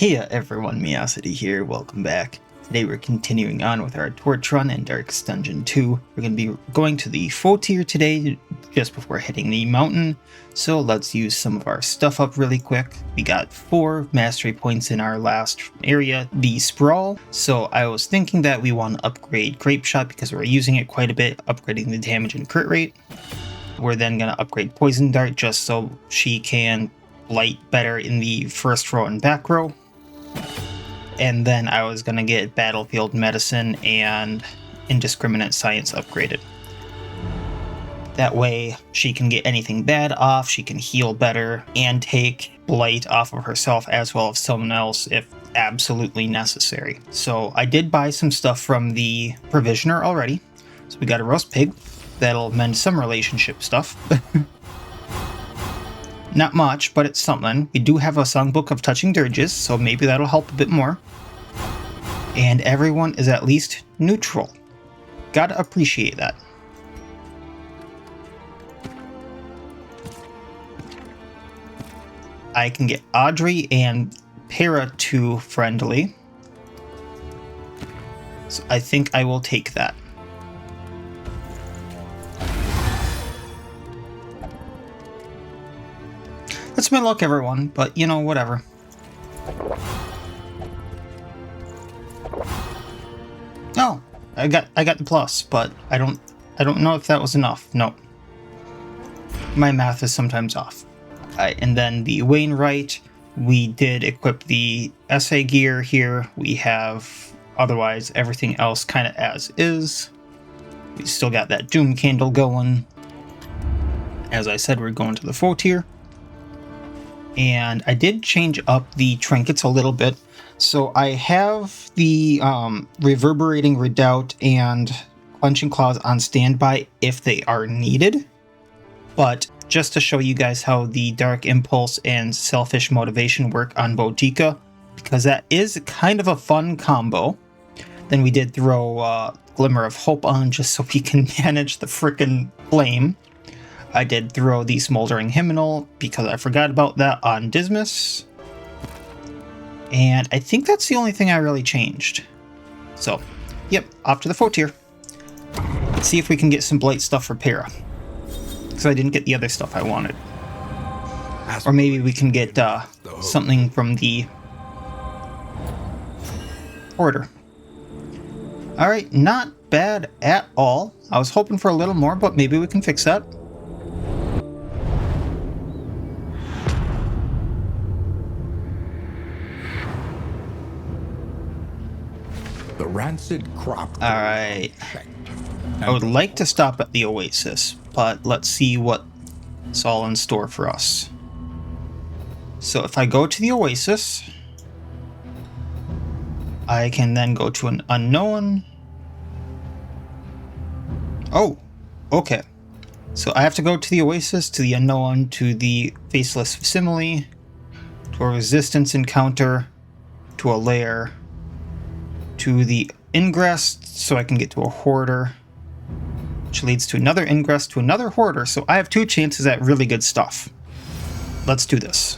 Hey everyone, Meosity here, welcome back. Today we're continuing on with our Torch Run in Darkest Dungeon 2. We're going to be going to the Foetor today, just before hitting the mountain. So let's use some of our stuff up really quick. We got 4 mastery points in our last area, the Sprawl. So I was thinking that we want to upgrade Grape Shot because we're using it quite a bit, upgrading the damage and crit rate. We're then going to upgrade Poison Dart just so she can blight better in the first row and back row. And then I was going to get Battlefield Medicine and Indiscriminate Science upgraded. That way she can get anything bad off, she can heal better, and take blight off of herself as well as someone else if absolutely necessary. So I did buy some stuff from the provisioner already. So we got a roast pig. That'll mend some relationship stuff. Not much, but it's something. We do have a songbook of touching dirges, so maybe that'll help a bit more. And everyone is at least neutral. Gotta appreciate that. I can get Audrey and Para to friendly. So I think I will take that. That's my luck, everyone, but you know, whatever. Oh, I got the plus, but I don't know if that was enough. No. My math is sometimes off. And then the Wainwright, we did equip the essay gear here. We have otherwise everything else kind of as is. We still got that Doom candle going. As I said, we're going to the Foetor. And I did change up the trinkets a little bit. So I have the Reverberating Redoubt and Clenching Claws on standby if they are needed. But just to show you guys how the Dark Impulse and Selfish Motivation work on Boudica, because that is kind of a fun combo. Then we did throw Glimmer of Hope on just so we can manage the frickin' flame. I did throw the Smoldering Hymenal because I forgot about that on Dismas. And I think that's the only thing I really changed. So, yep, off to the Foetor. Let's see if we can get some blight stuff for Para. Because I didn't get the other stuff I wanted. Or maybe we can get something from the Order. Alright, not bad at all. I was hoping for a little more, but maybe we can fix that. The rancid crop. Alright. I would like to stop at the Oasis, but let's see what's all in store for us. So if I go to the Oasis, I can then go to an unknown. Oh, okay. So I have to go to the Oasis, to the unknown, to the Faceless Simile, to a resistance encounter, to a lair, to the ingress so I can get to a hoarder, which leads to another ingress to another hoarder, so I have 2 chances at really good stuff. Let's do this.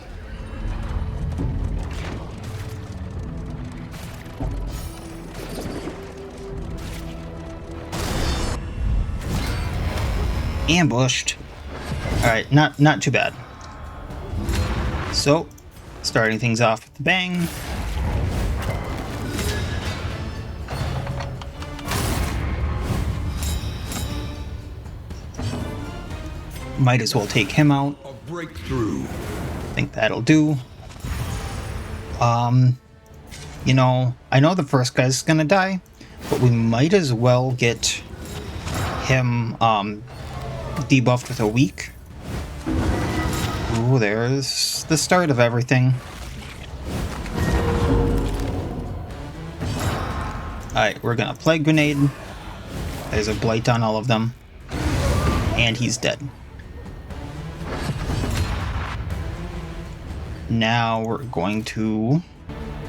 Ambushed. Alright, not too bad. So, starting things off with a bang. Might as well take him out. A breakthrough. I think that'll do. You know, I know the first guy's gonna die, but we might as well get him debuffed with a weak. Ooh, there's the start of everything. Alright, we're gonna Plague Grenade. There's a blight on all of them. And he's dead. Now we're going to...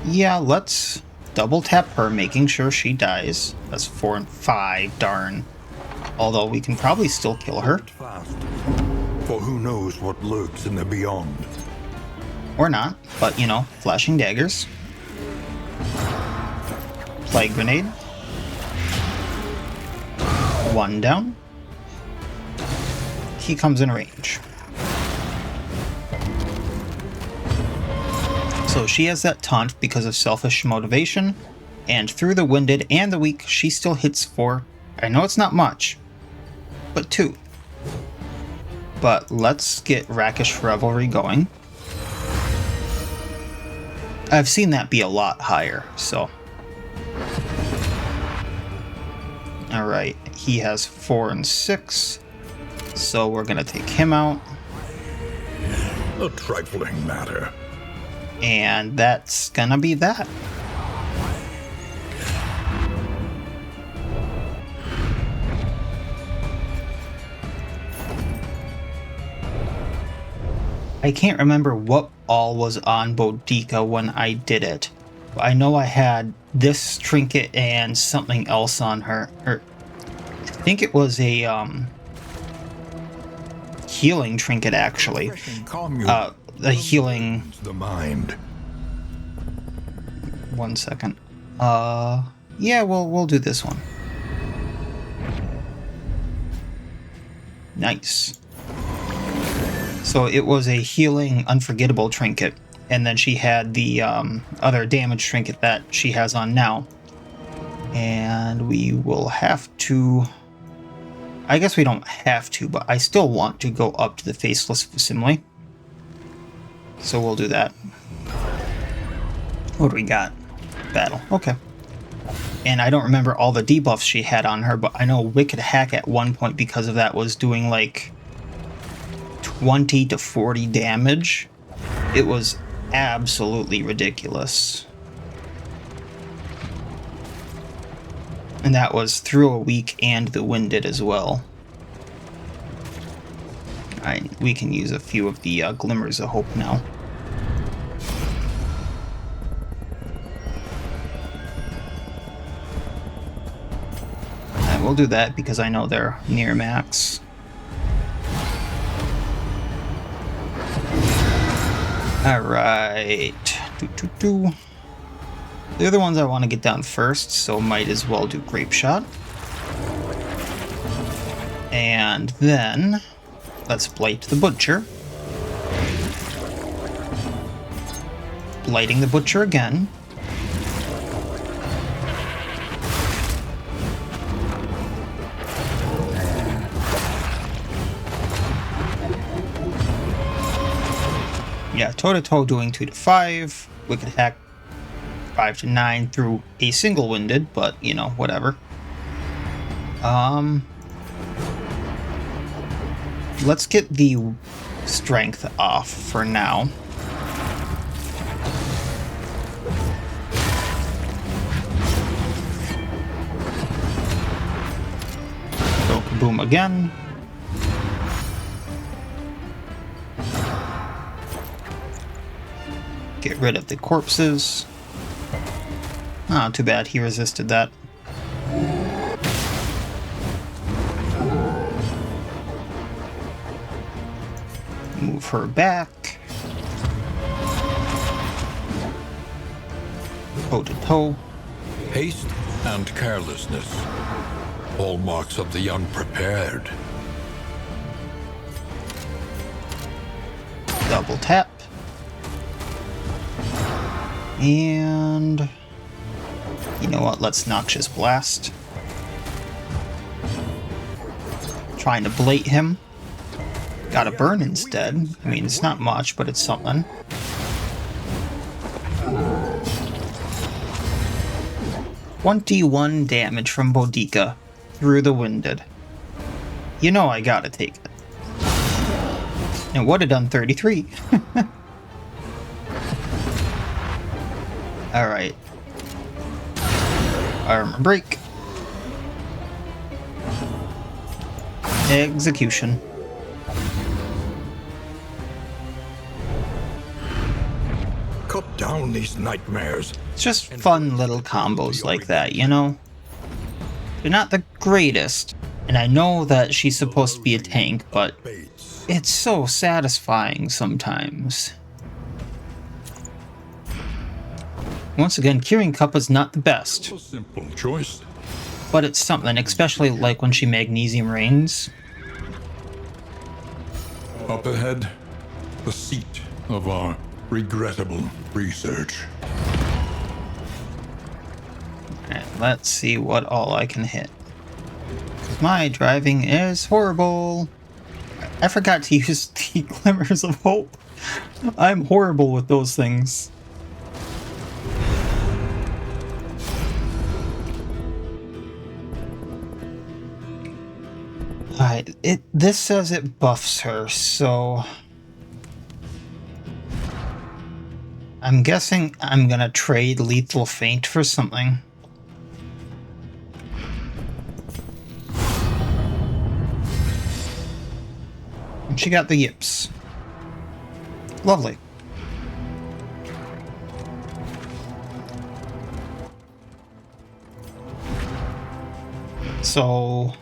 Yeah, let's double tap her, making sure she dies. That's 4 and 5, darn. Although we can probably still kill her. Fast, for who knows what lurks in the beyond. Or not, but you know, flashing daggers. Plague Grenade. One down. He comes in range. So she has that taunt because of selfish motivation, and through the Winded and the Weak, she still hits 4. I know it's not much, but 2. But let's get Rakish Revelry going. I've seen that be a lot higher, so. Alright, he has 4 and 6, so we're gonna take him out. A trifling matter. And that's gonna be that. I can't remember what all was on Boudica when I did it. I know I had this trinket and something else on her. I think it was a healing trinket, actually. The healing. The mind. One second. Yeah, we'll do this one. Nice. So it was a healing unforgettable trinket, and then she had the other damage trinket that she has on now. And we will have to... I guess we don't have to, but I still want to go up to the Faceless Facsimile. So we'll do that. What do we got? Battle. Okay. And I don't remember all the debuffs she had on her, but I know Wicked Hack at one point because of that was doing like 20 to 40 damage. It was absolutely ridiculous. And that was through a week and the Winded as well. Alright, we can use a few of the Glimmers of Hope now. And we'll do that because I know they're near max. Alright. They're the ones I want to get down first, so might as well do Grape Shot. And then let's Blight the Butcher. Blighting the Butcher again. Yeah, toe-to-toe doing 2 to 5. Wicked Hack 5 to 9 through a single Winded, but, you know, whatever. Let's get the strength off for now. Go kaboom again. Get rid of the corpses. Oh, too bad he resisted that. Move her back. Toe to toe. Haste and carelessness. Hallmarks of the unprepared. Double tap. And you know what? Let's Noxious Blast. Trying to Blight him. Got a burn instead. I mean, it's not much, but it's something. $21 damage from Boudica through the Winded. You know I gotta take it. And would have done 33. Alright. Armor break. Execution. Cut down these nightmares. It's just fun little combos like that, you know? They're not the greatest. And I know that she's supposed to be a tank, but it's so satisfying sometimes. Once again, curing cup is not the best, A simple choice. but it's something, especially like when she magnesium rains. Up ahead, the seat of our regrettable research. Alright, let's see what all I can hit. 'Cause my driving is horrible. I forgot to use the glimmers of hope. I'm horrible with those things. Alright, this says it buffs her, so I'm guessing I'm gonna trade Lethal Feint for something. And she got the yips. Lovely. So...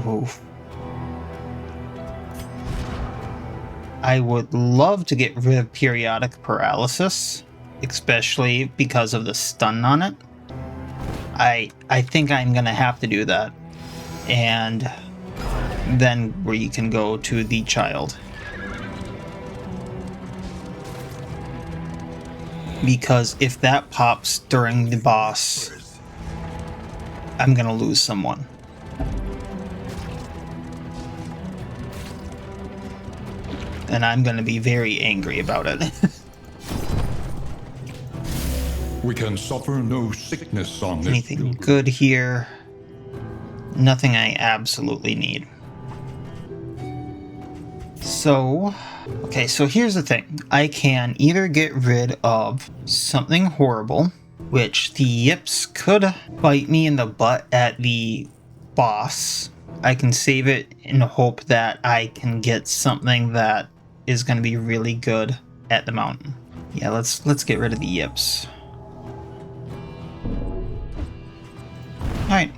Oof. I would love to get rid of periodic paralysis, especially because of the stun on it. I think I'm gonna have to do that. And then we can go to the child. Because if that pops during the boss, I'm gonna lose someone. And I'm gonna be very angry about it. We can suffer no sickness on this. Anything good here? Nothing I absolutely need. So, okay, so here's the thing. I can either get rid of something horrible, which the yips could bite me in the butt at the boss. I can save it in the hope that I can get something that is going to be really good at the mountain. Yeah, let's get rid of the yips. Alright.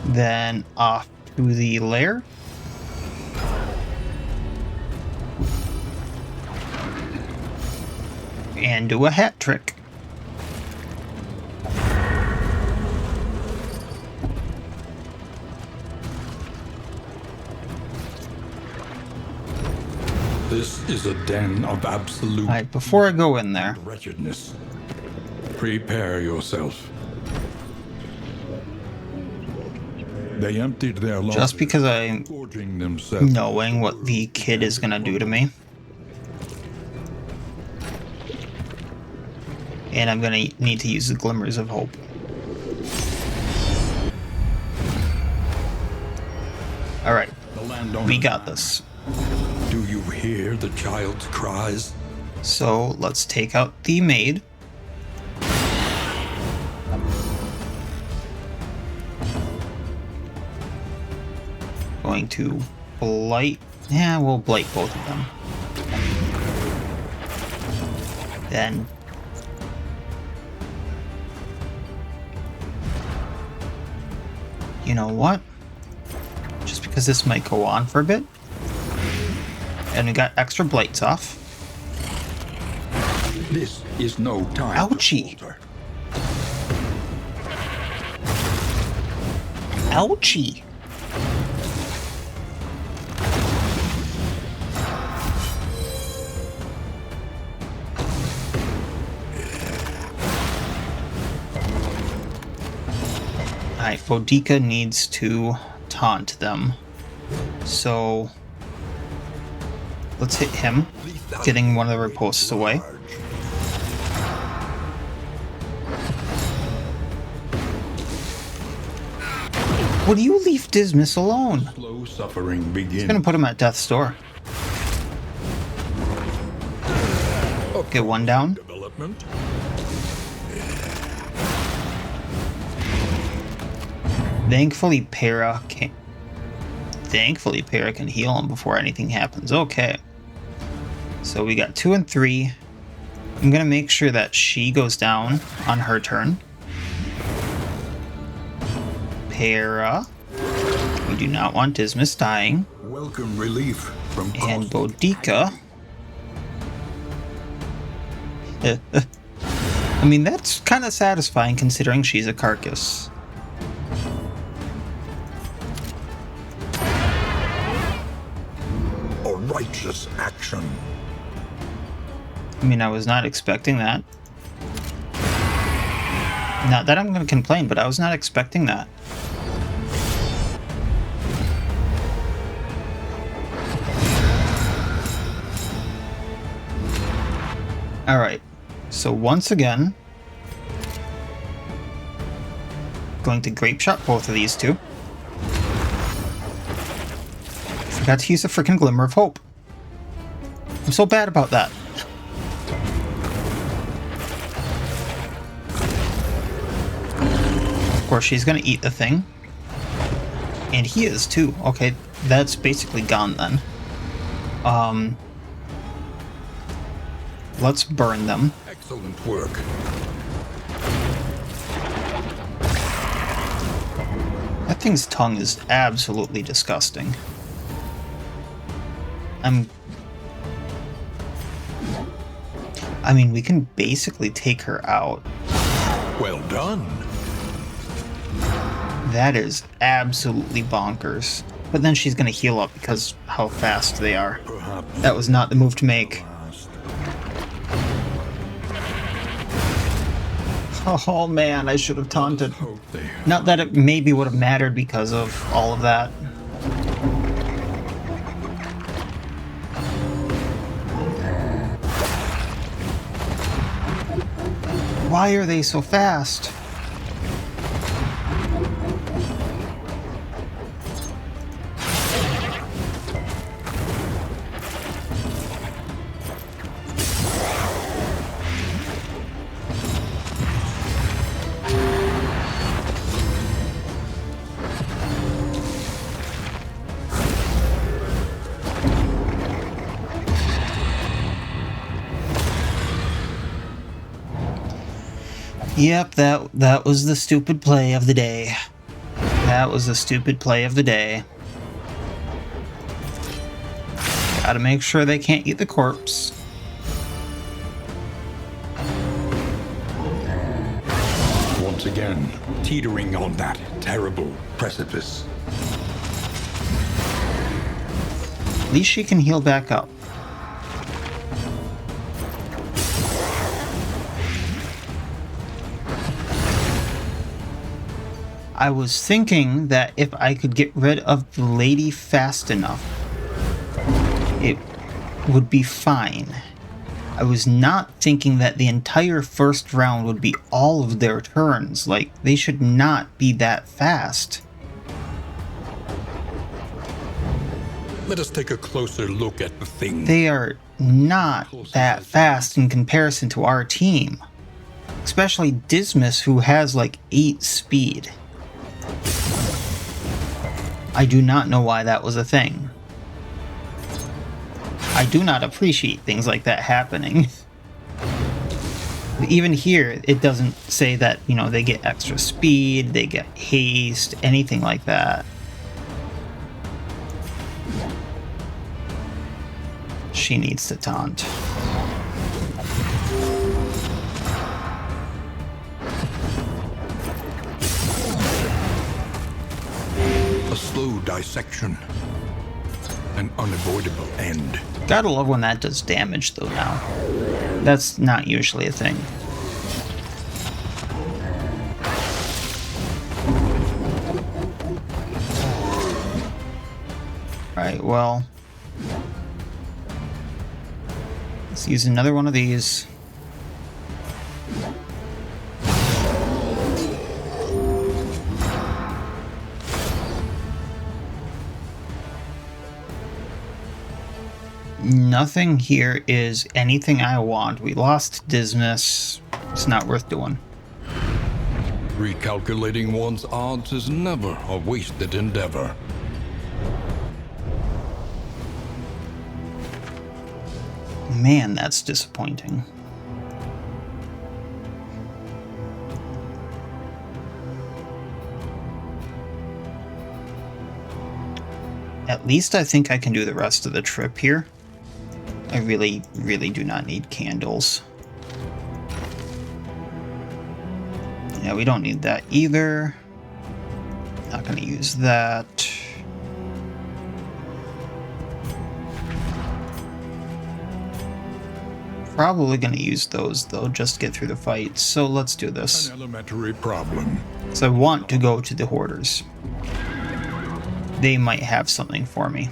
Then off to the lair. And do a hat trick. This is a den of absolute Alright, before I go in there, wretchedness. Prepare yourself. They emptied their just because I'm gorging themselves. knowing what the kid is gonna do to me. And I'm gonna need to use the glimmers of hope. Alright, The landowner. we got this. Do you hear the child's cries? So let's take out the maid. Going to blight. Yeah, we'll blight both of them. Then you know what? Just because this might go on for a bit. And we got extra blights off. This is no time. Ouchie. Ouchie. Alright, Bodica needs to taunt them. So let's hit him, getting one of the ripostes away. Would you leave Dismas alone? Slow suffering begins. I'm gonna put him at death's door. Get one down. Development. Thankfully, Para can heal him before anything happens. Okay. So we got 2 and 3. I'm gonna make sure that she goes down on her turn. Para. We do not want Dismas dying. Welcome relief. from And caustic Boudica. I mean, that's kind of satisfying considering she's a carcass. a righteous action. I mean, I was not expecting that. Not that I'm going to complain, but I was not expecting that. Alright, so once again, going to grape shot both of these two. Forgot to use a freaking glimmer of hope. I'm so bad about that. Of course, she's gonna eat the thing. And he is too. Okay, that's basically gone then. Let's burn them. Excellent work. That thing's tongue is absolutely disgusting. I mean, we can basically take her out. Well done. That is absolutely bonkers. But then she's gonna heal up because how fast they are. Perhaps That was not the move to make. last. Oh man, I should have taunted. Hope they Not that it maybe would have mattered because of all of that. Why are they so fast? Yep, that was the stupid play of the day. That was the stupid play of the day. Gotta make sure they can't eat the corpse. once again teetering on that terrible precipice. At least she can heal back up. I was thinking that if I could get rid of the lady fast enough, it would be fine. I was not thinking that the entire first round would be all of their turns. Like, they should not be that fast. Let us take a closer look at the thing. They are not that fast in comparison to our team. Especially Dismas, who has like 8 speed. I do not know why that was a thing. I do not appreciate things like that happening. Even here, it doesn't say that, you know, they get extra speed, they get haste, anything like that. She needs to taunt. A slow dissection. An unavoidable end. Gotta love when that does damage, though, now. That's not usually a thing. Alright, well... let's use another one of these. Nothing here is anything I want. We lost Dismas. It's not worth doing. Recalculating one's odds is never a wasted endeavor. Man, that's disappointing. At least I think I can do the rest of the trip here. I really, really do not need candles. Yeah, we don't need that either. Not going to use that. Probably going to use those, though, just to get through the fight. So let's do this. An elementary problem. So I want to go to the Hoarders. They might have something for me.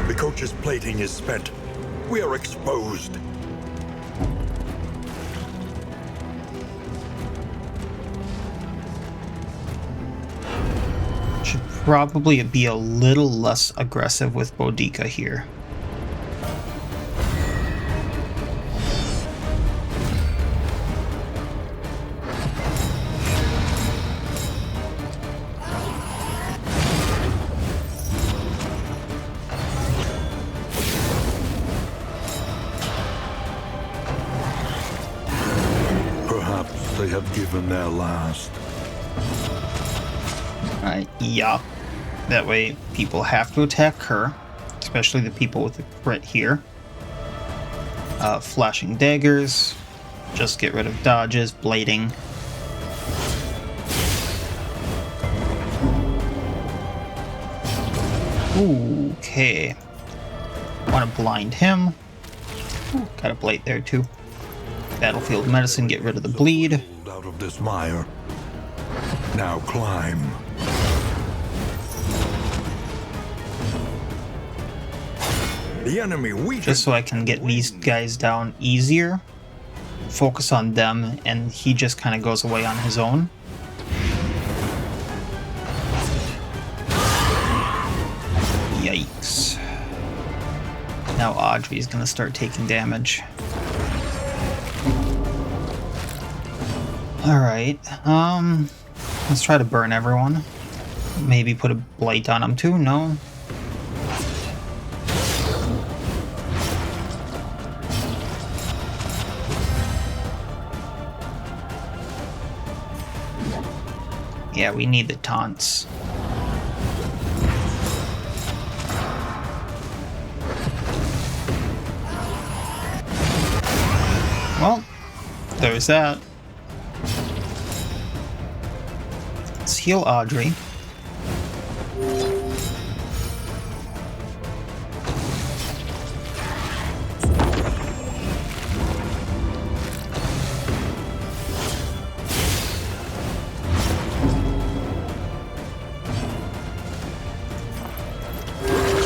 The coach's plating is spent. We are exposed. Should probably be a little less aggressive with Boudica here. Perhaps they have given their last. Yeah. That way people have to attack her, especially the people with the crit here. Flashing daggers. Just get rid of dodges, blading. Okay. Want to blind him. Ooh, got a blight there too. Battlefield medicine, get rid of the bleed. Out of this mire. Now climb. The enemy weak. Just so I can get these guys down easier. Focus on them, and he just kind of goes away on his own. Yikes. Now Audrey's gonna start taking damage. Alright, let's try to burn everyone. Maybe put a blight on them too, no? Yeah, we need the taunts. Well, there's that. Let's heal Audrey.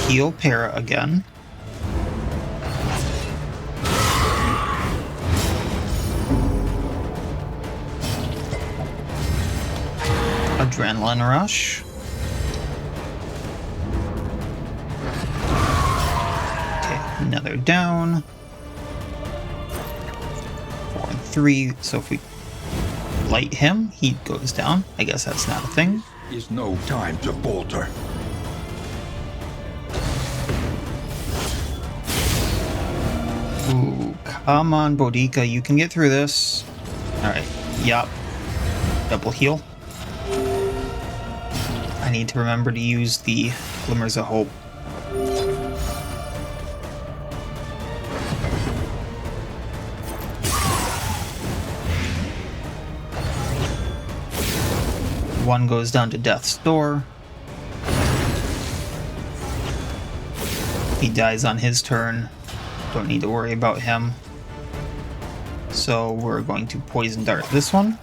Heal Para again. Adrenaline rush. Okay, another down. 4 and 3. So if we light him, he goes down. I guess that's not a thing. Is no time to falter. Ooh, come on, Boudica, you can get through this. Alright, yup. Double heal. I need to remember to use the Glimmers of Hope. One goes down to Death's Door. He dies on his turn. Don't need to worry about him. So we're going to Poison Dart this one.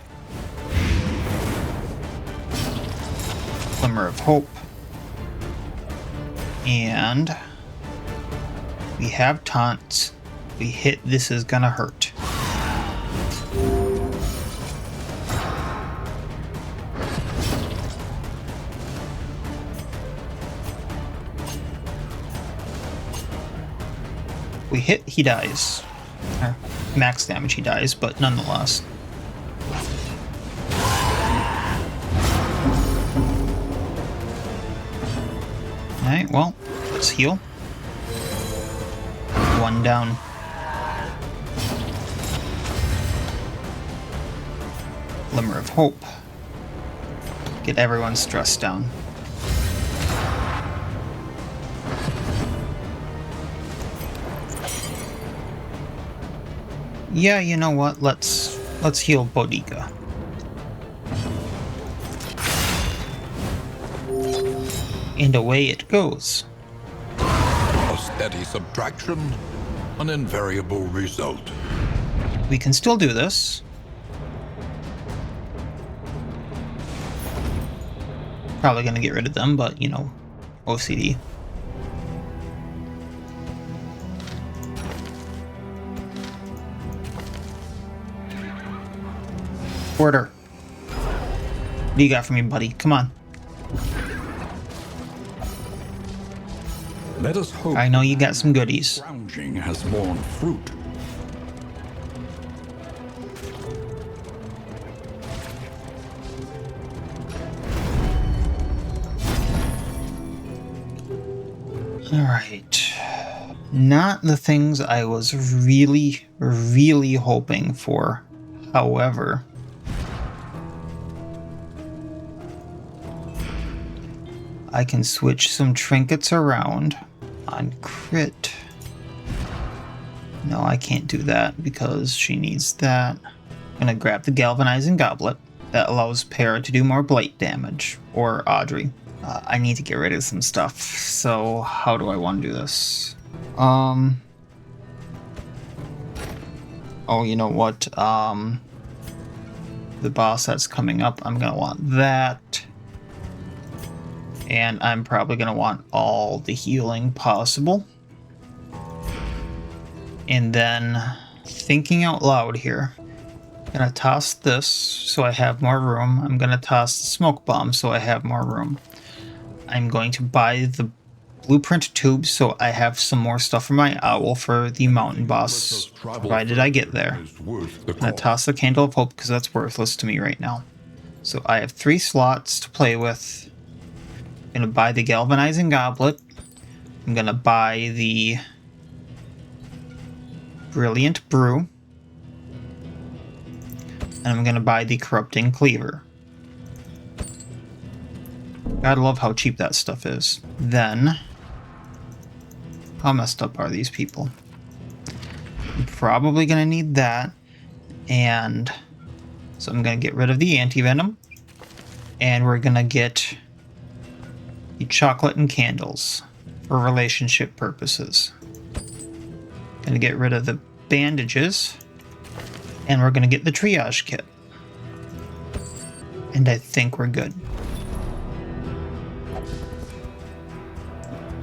Glimmer of Hope. And we have taunts. We hit, this is gonna hurt. We hit, he dies. Max damage, he dies, but nonetheless. Alright, well, let's heal. One down. Glimmer of Hope. Get everyone's stress down. Yeah, you know what? Let's heal Boudica. And away it goes. A steady subtraction, an invariable result. We can still do this. Probably gonna get rid of them, but you know, OCD. Order. What do you got for me, buddy? Come on. Let us hope I know you got some goodies. scrounging has borne fruit. Alright. Not the things I was really hoping for. However, I can switch some trinkets around on crit. No, I can't do that because she needs that. I'm gonna grab the galvanizing goblet. That allows Para to do more blight damage, or Audrey. I need to get rid of some stuff, so how do I want to do this? Oh, you know what? The boss that's coming up, I'm gonna want that. And I'm probably gonna want all the healing possible. And then, thinking out loud here, I'm gonna toss this so I have more room. I'm gonna toss the smoke bomb so I have more room. I'm going to buy the blueprint tubes so I have some more stuff for my owl for the mountain boss, provided I get there. I'm gonna toss the candle of hope because that's worthless to me right now. So I have 3 slots to play with. I'm gonna buy the galvanizing goblet. I'm gonna buy the brilliant brew. And I'm gonna buy the corrupting cleaver. Gotta love how cheap that stuff is. Then, how messed up are these people? I'm probably gonna need that. And so I'm gonna get rid of the anti-venom. And we're gonna get the chocolate and candles for relationship purposes. Gonna get rid of the bandages. And we're gonna get the triage kit. And I think we're good.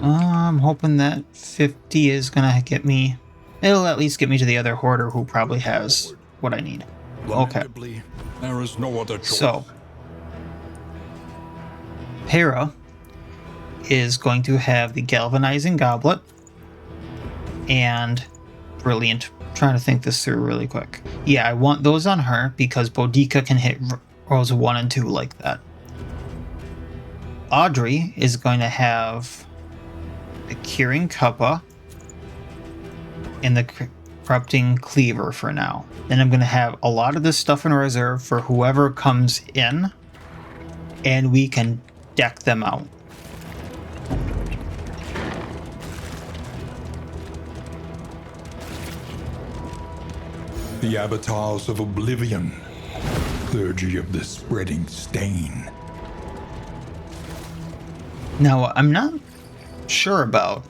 I'm hoping that 50 is gonna get me. It'll at least get me to the other hoarder who probably has what I need. Okay. Lamentably, there is no other choice. So, Para is going to have the galvanizing goblet and brilliant. Trying to think this through really quick. Yeah, I want those on her because Boudica can hit rolls 1 and 2 like that. Audrey is going to have the curing cuppa and the corrupting cleaver for now. Then I'm going to have a lot of this stuff in reserve for whoever comes in, and we can deck them out. The avatars of oblivion, clergy of the spreading stain. Now, what I'm not sure about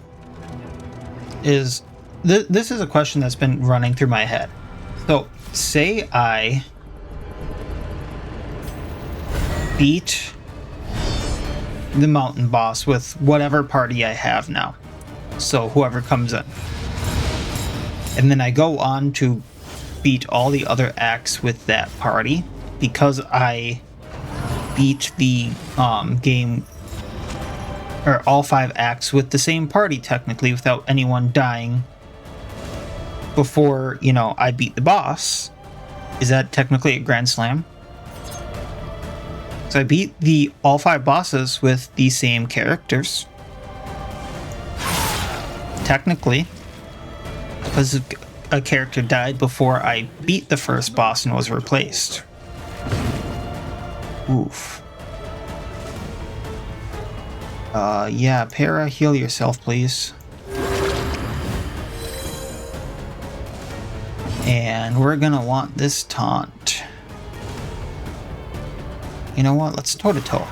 is this is a question that's been running through my head. So, say I beat the mountain boss with whatever party I have now. So, whoever comes in. And then I go on to beat all the other acts with that party because I beat the game, or all 5 acts with the same party technically without anyone dying before, you know, I beat the boss. Is that technically a grand slam? So I beat all 5 bosses with the same characters. Technically, because a character died before I beat the first boss and was replaced. Oof. Yeah, Para, heal yourself, please. And we're gonna want this taunt. You know what? Let's toe-to-toe.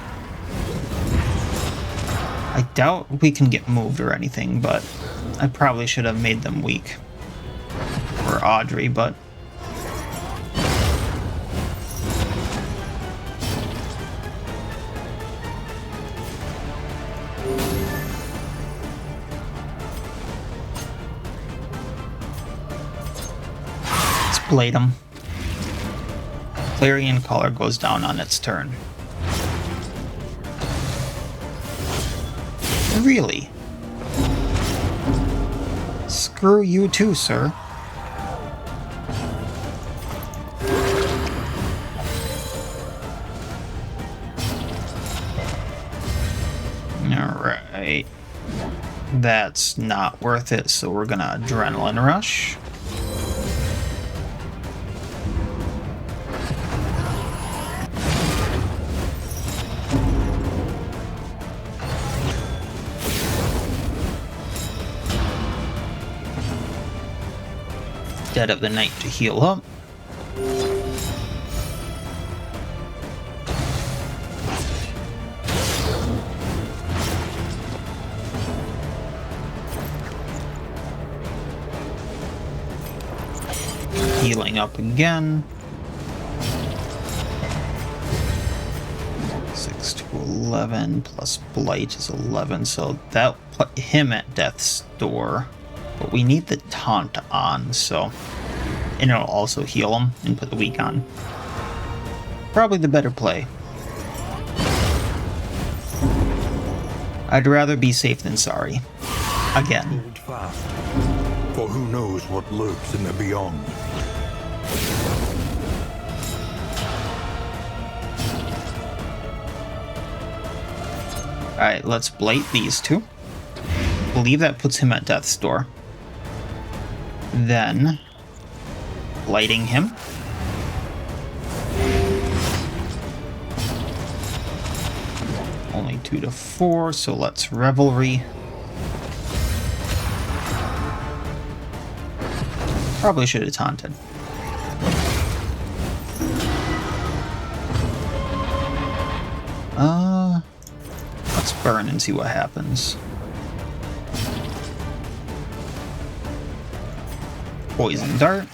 I doubt we can get moved or anything, but I probably should have made them weak. Or Audrey, but... let's blade him. Clarion Color goes down on its turn. Really? Screw you too, sir. Alright. That's not worth it, so we're gonna Adrenaline Rush. Dead of the Night to heal up. Healing up again. 6 to 11 plus Blight is 11, so that put him at death's door. But we need the taunt on, so... and it'll also heal him and put the weak on. Probably the better play. I'd rather be safe than sorry. Again. Hold fast, for who knows what lurks in the beyond. Alright, let's blight these two. Believe that puts him at death's door. Then, blighting him. Only 2 to 4, so let's Revelry. Probably should have taunted. Let's burn and see what happens. Poison Dart.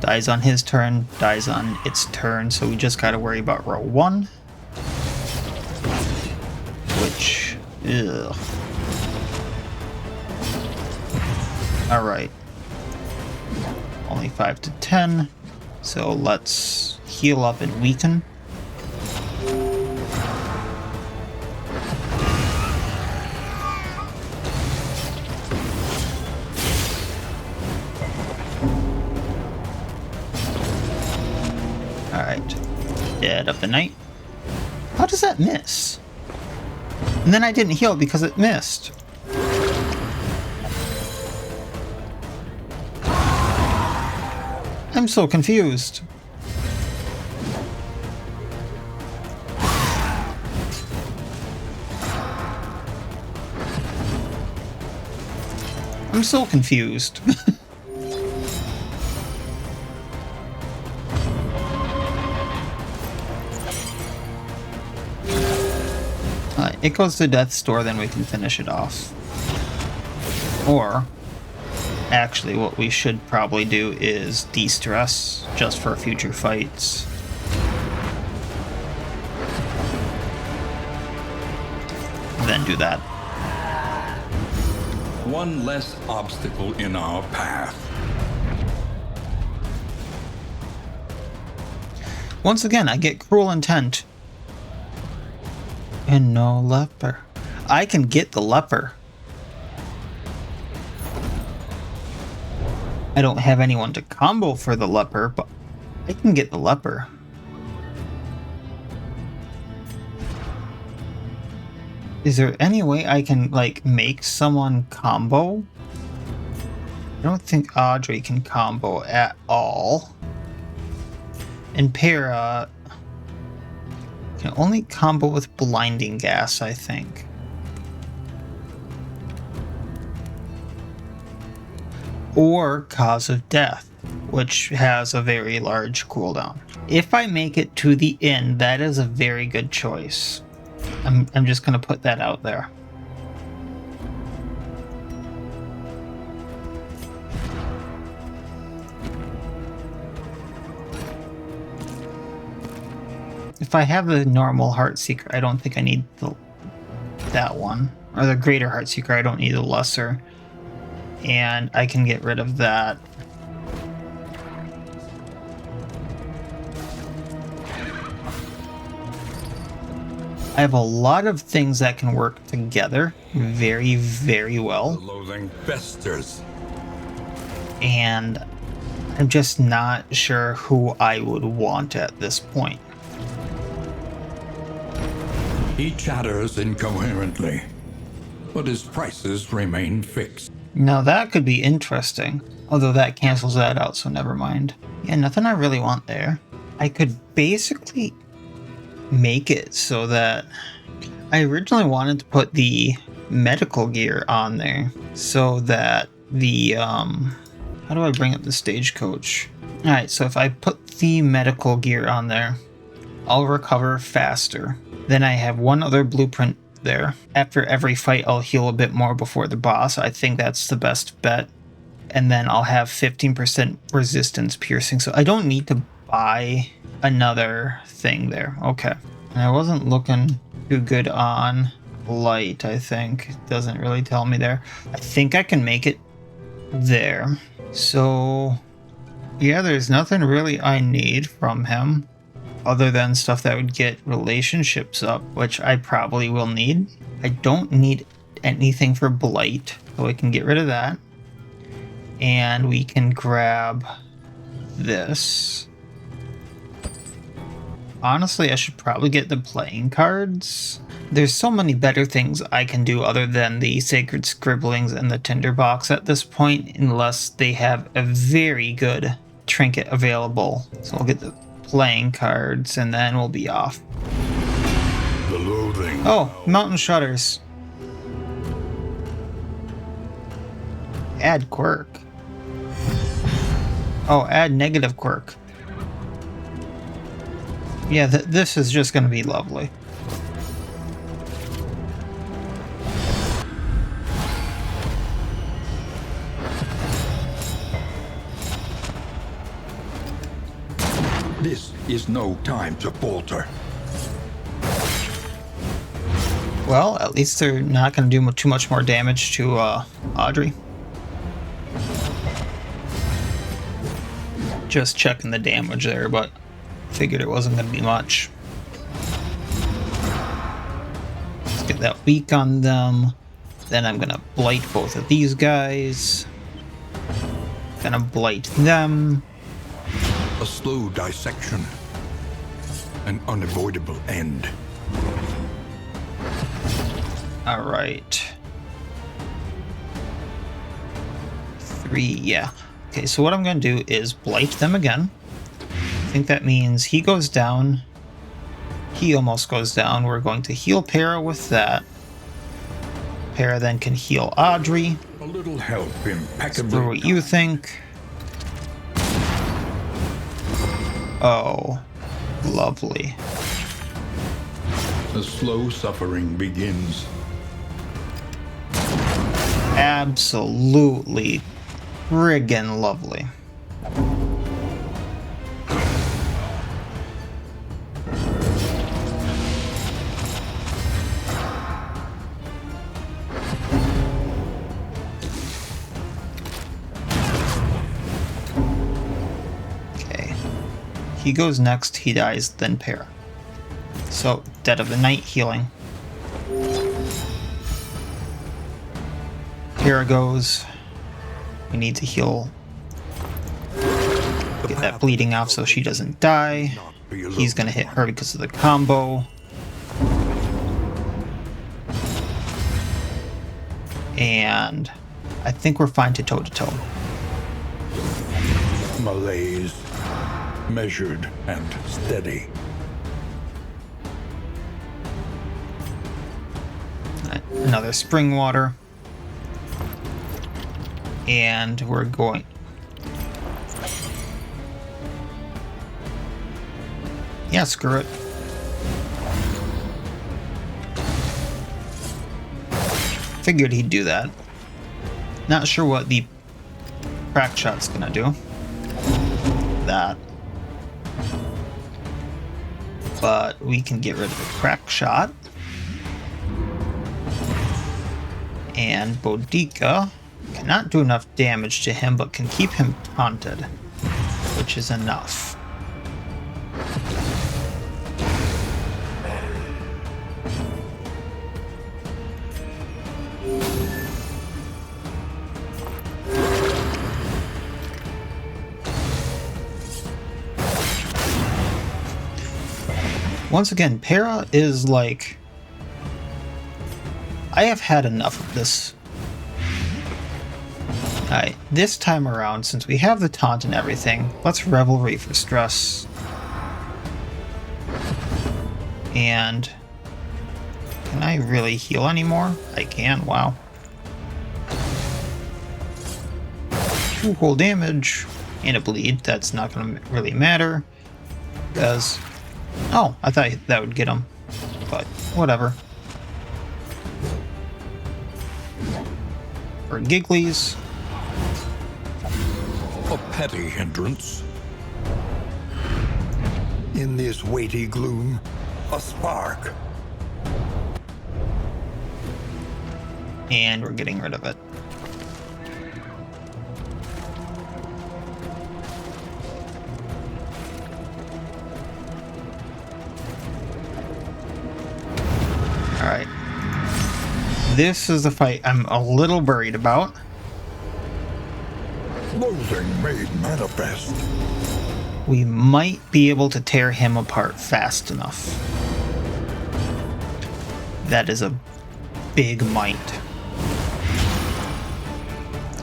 Dies on his turn, dies on its turn, so we just gotta worry about row 1. Which... ugh. Alright. Only 5 to 10, so let's heal up and weaken. Dead of the Night. How does that miss? And then I didn't heal because it missed. I'm so confused. I'm so confused. It goes to death's door, then we can finish it off. Or, actually, what we should probably do is de-stress, just for future fights. Then do that. One less obstacle in our path. Once again, I get Cruel Intent. And no leper. I can get the leper. I don't have anyone to combo for the leper, but I can get the leper. Is there any way I can, like, make someone combo? I don't think Audrey can combo at all. And Para... Can only combo with blinding gas, I think. Or cause of death, which has a very large cooldown. If I make it to the end, that is a very good choice. I'm just going to put that out there. If I have the normal Heartseeker, I don't think I need that one. Or the greater Heartseeker, I don't need the lesser. And I can get rid of that. I have a lot of things that can work together very, very well. The loathing festers. And I'm just not sure who I would want at this point. He chatters incoherently, but his prices remain fixed. Now that could be interesting, although that cancels that out, so never mind. Yeah, nothing I really want there. I could basically make it so that I originally wanted to put the medical gear on there so that the how do I bring up the stagecoach? Alright, so if I put the medical gear on there, I'll recover faster. Then I have one other blueprint there. After every fight, I'll heal a bit more before the boss. I think that's the best bet. And then I'll have 15% resistance piercing. So I don't need to buy another thing there. Okay. And I wasn't looking too good on blight, I think. It doesn't really tell me there. I think I can make it there. So yeah, there's nothing really I need from him, other than stuff that would get relationships up, which I probably will need. I don't need anything for blight, so we can get rid of that. And we can grab this. Honestly, I should probably get the playing cards. There's so many better things I can do other than the Sacred Scribblings and the Tinderbox at this point, unless they have a very good trinket available. So we'll get the playing cards and then we'll be off. The loathing. Oh, mountain shutters. Add quirk. Oh, add negative quirk. Yeah, this is just going to be lovely. This is no time to falter. Well, at least they're not going to do too much more damage to Audrey. Just checking the damage there, but figured it wasn't going to be much. Let's get that weak on them. Then I'm going to blight both of these guys. Gonna blight them. A slow dissection. An unavoidable end. Alright. 3, yeah. Okay, so what I'm going to do is blight them again. I think that means he goes down. He almost goes down. We're going to heal Para with that. Para then can heal Audrey. A little help impeccably. For what you think. Oh, lovely. The slow suffering begins. Absolutely friggin' lovely. Okay. He goes next, he dies, then Para. So, Dead of the Night healing. Para goes. We need to heal. Get that bleeding off so she doesn't die. He's gonna hit her because of the combo. And I think we're fine to toe-to-toe. Malaise. Measured and steady. another spring water. And we're going... Yeah, screw it. Figured he'd do that. Not sure what the crack shot's gonna do. That. But we can get rid of the crack shot. And Boudica cannot do enough damage to him, but can keep him taunted, which is enough. Once again, Para is like... I have had enough of this. Alright, this time around, since we have the taunt and everything, let's Revelry for stress. And... can I really heal anymore? I can, wow. 2 whole damage and a bleed. That's not going to really matter. Because... oh, I thought that would get him. But, whatever. For Gigglies. A petty hindrance. In this weighty gloom, a spark. And we're getting rid of it. Alright. This is the fight I'm a little worried about. Loathing made manifest. We might be able to tear him apart fast enough. That is a big might.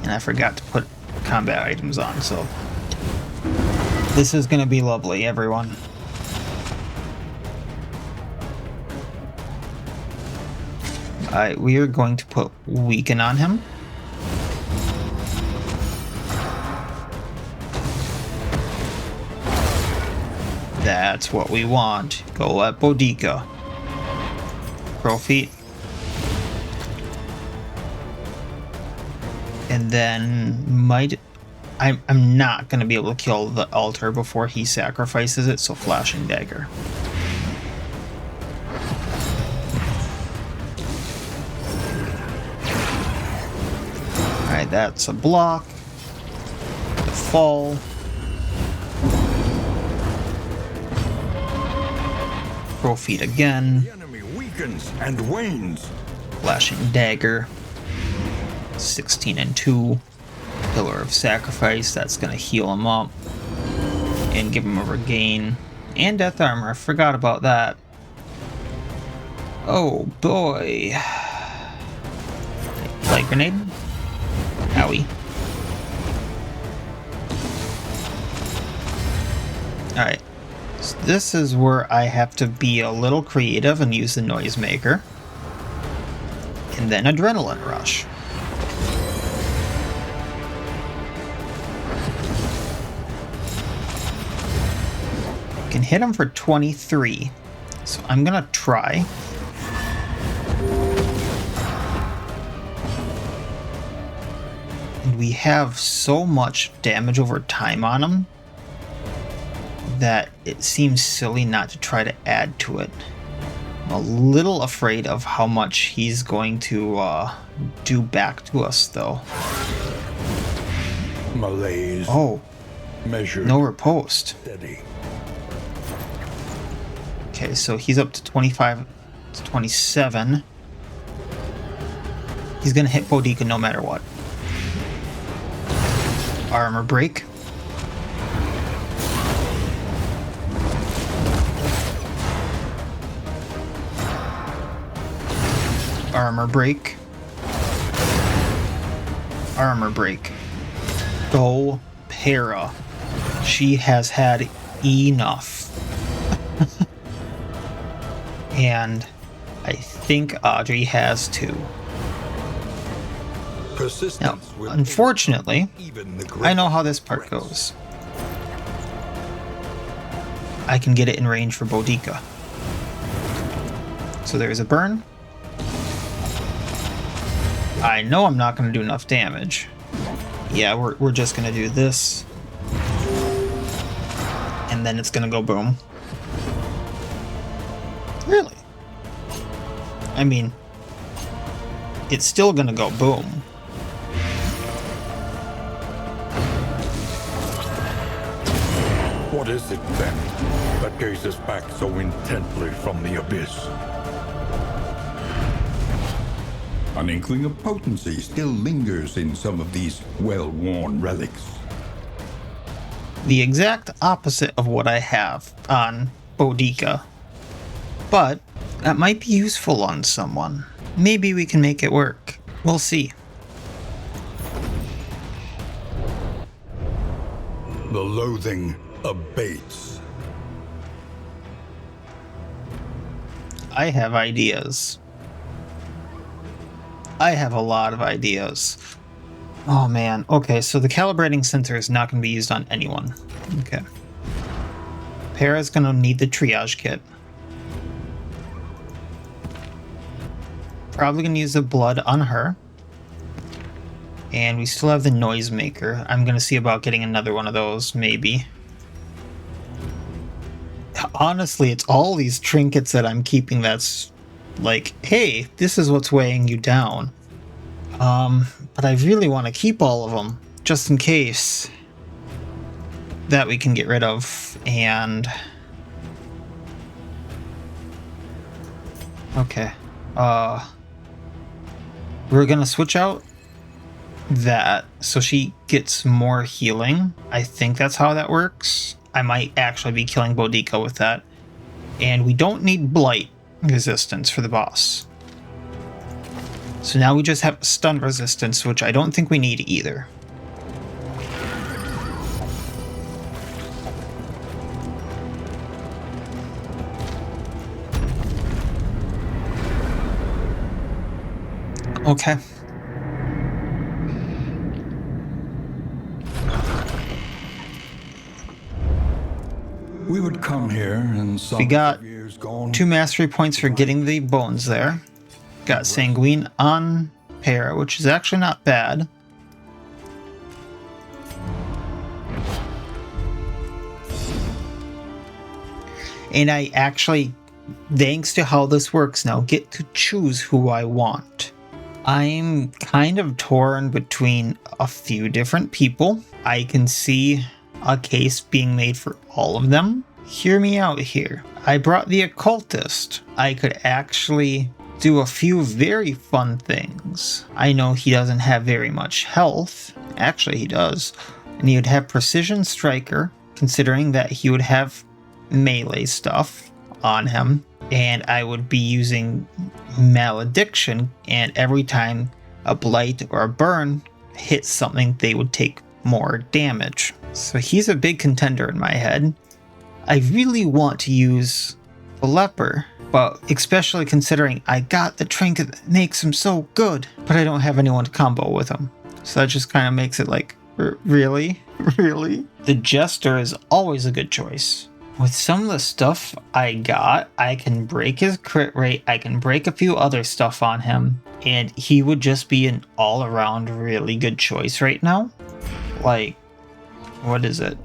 And I forgot to put combat items on, so... this is gonna be lovely, everyone. Alright, we are going to put Weaken on him. That's what we want. Go at Boudica. Pro feet. And then I'm not going to be able to kill the altar before he sacrifices it, so Flashing Dagger. Alright, that's a block. The fall. Pro feet again. The enemy weakens and wanes. Flashing Dagger. 16 and 2. Pillar of Sacrifice. That's going to heal him up. And give him a regain. And Death Armor. I forgot about that. Oh boy. Light Grenade. Owie. Alright. So this is where I have to be a little creative and use the Noisemaker. And then Adrenaline Rush. Can hit him for 23. So I'm gonna try. And we have so much damage over time on him that it seems silly not to try to add to it. I'm a little afraid of how much he's going to do back to us, though. Malaise. Oh, Measured. no riposte. Steady. Okay, so he's up to 25 to 27. He's gonna hit Boudica no matter what. Armor break. Armor break. Armor break. Go Para. She has had enough. And I think Audrey has 2. Now, unfortunately, I know how this part goes. I can get it in range for Boudica. So there's a burn. I know I'm not going to do enough damage. Yeah, we're just going to do this. And then it's going to go boom. Really? I mean, it's still going to go boom. What is it then that gazes back so intently from the abyss? An inkling of potency still lingers in some of these well-worn relics. The exact opposite of what I have on Boudica. But that might be useful on someone. Maybe we can make it work. We'll see. The loathing abates. I have ideas. I have a lot of ideas. Oh man. Okay, so the calibrating sensor is not going to be used on anyone. Okay. Para's going to need the triage kit. Probably going to use the blood on her. And we still have the noisemaker. I'm going to see about getting another one of those, maybe. Honestly, it's all these trinkets that I'm keeping that's like, hey, this is what's weighing you down. But I really want to keep all of them, just in case. That we can get rid of, and... Okay. We're gonna switch out that, so she gets more healing. I think that's how that works. I might actually be killing Boudica with that. And we don't need blight resistance for the boss. So now we just have stun resistance, which I don't think we need either. Okay. We would come here and We got 2 mastery points for getting the bones there. Got Sanguine on Para, which is actually not bad. And I actually, thanks to how this works now, get to choose who I want. I'm kind of torn between a few different people. I can see a case being made for all of them. Hear me out here. I brought the occultist. I could actually do a few very fun things. I know he doesn't have very much health. Actually, he does. And he would have precision striker, considering that he would have melee stuff on him. And I would be using malediction, and every time a blight or a burn hits something, they would take more damage. So he's a big contender in my head. I really want to use the leper, but especially considering I got the trinket that makes him so good, but I don't have anyone to combo with him. So that just kind of makes it like, really? Really? The jester is always a good choice. With some of the stuff I got, I can break his crit rate, I can break a few other stuff on him, and he would just be an all-around really good choice right now. Like, what is it?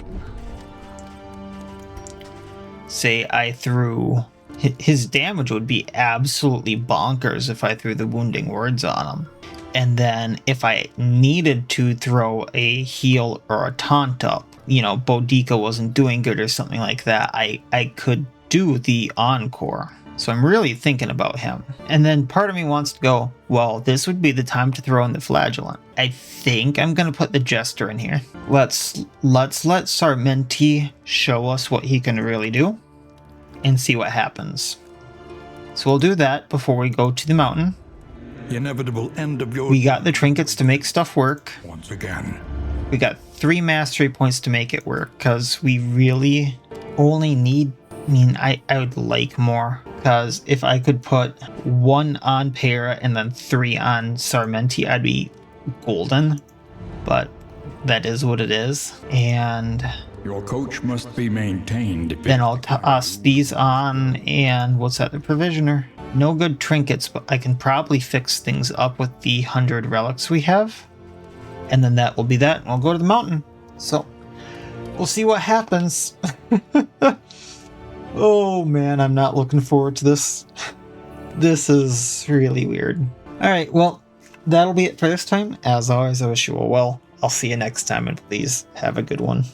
Say I threw... His damage would be absolutely bonkers if I threw the wounding words on him. And then if I needed to throw a heal or a taunt up, you know, Boudica wasn't doing good or something like that, I could do the encore. So I'm really thinking about him. And then part of me wants to go, well, this would be the time to throw in the flagellant. I think I'm going to put the jester in here. Let's let Sarmenti show us what he can really do and see what happens. So we'll do that before we go to the mountain. The inevitable end of your... We got the trinkets to make stuff work. Once again. We got 3 mastery points to make it work, because we really only need... I mean, I would like more, Because if I could put 1 on Para and then 3 on Sarmenti, I'd be golden. But that is what it is. And Your coach must be maintained. then I'll toss these on, and what's that? The Provisioner. No good trinkets, but I can probably fix things up with the 100 relics we have. And then that will be that, and we'll go to the mountain. So, we'll see what happens. Oh man, I'm not looking forward to this. This is really weird. Alright, well, that'll be it for this time. As always, I wish you all well. I'll see you next time, and please have a good one.